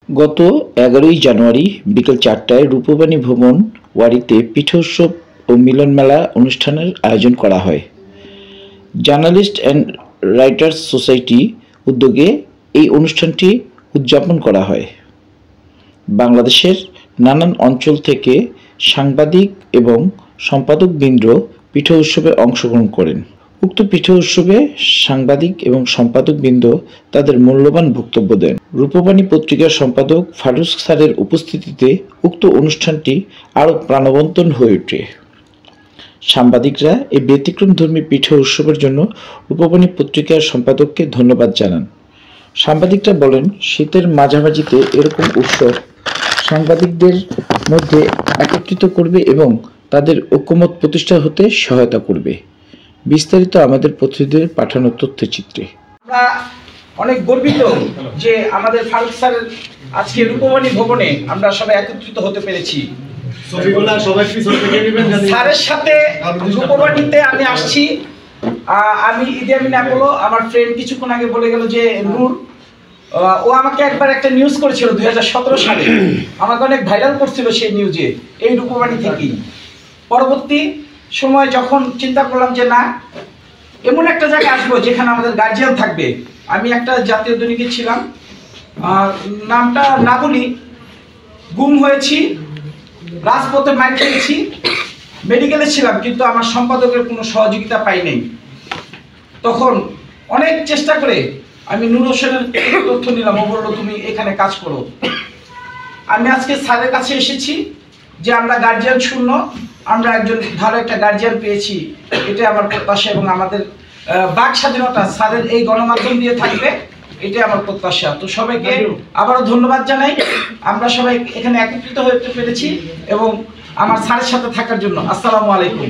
গত ১১ই জানুয়ারি বিকেল ৪টায় রূপবাণী ভবন ওয়ারীতে পিঠা উৎসব ও মিলন মেলা অনুষ্ঠানের আয়োজন করা হয়। জার্নালিস্ট অ্যান্ড রাইটার্স সোসাইটি উদ্যোগে এই অনুষ্ঠানটি উদযাপন করা হয়। বাংলাদেশের নানান অঞ্চল থেকে সাংবাদিক এবং সম্পাদকবৃন্দ পিঠা উৎসবে অংশগ্রহণ করেন। উক্ত পিঠা উৎসবে সাংবাদিক এবং সম্পাদকবৃন্দ তাদের মূল্যবান বক্তব্য দেন। রূপবাণী পত্রিকার সম্পাদক ফারুক স্যারের উপস্থিতিতে উক্ত অনুষ্ঠানটি আরও প্রাণবন্ত হয়ে ওঠে। সাংবাদিকরা এই ব্যতিক্রমধর্মী পিঠা উৎসবের জন্য রূপবাণী পত্রিকার সম্পাদককে ধন্যবাদ জানান। সাংবাদিকরা বলেন, শীতের মাঝামাঝিতে এরকম উৎসব সাংবাদিকদের মধ্যে একত্রিত করবে এবং তাদের ঐক্যমত প্রতিষ্ঠা হতে সহায়তা করবে। বিস্তারিত আমাদের প্রতিনিধিদের পাঠানো তথ্যচিত্রে। আমরা অনেক গর্বিত যে আমাদের ফারুক স্যারের আজকে রূপবাণী ভবনে আমরা সবাই একত্রিত হতে পেরেছি। স্যারের সাথে রূপবাণীতে আমি আসছি। আমি ইদি আমিন অ্যাপোলো, আমার ফ্রেন্ড কিছুক্ষণ আগে বলে গেল যে নূর, ও আমাকে একবার একটা নিউজ করেছিল 2017 সালে, আমাকে অনেক ভাইরাল করছিল সেই নিউজে, এই রূপবাণী থেকেই। পরবর্তী সময় যখন চিন্তা করলাম যে না, এমন একটা জায়গায় আসবো যেখানে আমাদের গার্জিয়ান থাকবে। আমি একটা জাতীয় দৈনিকে ছিলাম, নামটা না বলি, গুম হয়েছি, রাজপথে মাইর খেয়েছি, মেডিকেলে ছিলাম, কিন্তু আমার সম্পাদকের কোনো সহযোগিতা পাই নাই। তখন অনেক চেষ্টা করে আমি নূর হোসেনের তথ্য নিলাম, ও বললো তুমি এখানে কাজ করো। আমি আজকে স্যারের কাছে এসেছি যে আমরা গার্জিয়ান শূন্য, আমরা একজন ভালো একটা গার্জিয়ান পেয়েছি, এটাই আমার প্রত্যাশা এবং আমাদের বাক স্বাধীনতা স্যারের এই গণমাধ্যম দিয়ে থাকবে, এটাই আমার প্রত্যাশা। তো সবাইকে আবারও ধন্যবাদ জানাই, আমরা সবাই এখানে একত্রিত হতে পেরেছি এবং আমার স্যারের সাথে থাকার জন্য। আসসালামু আলাইকুম।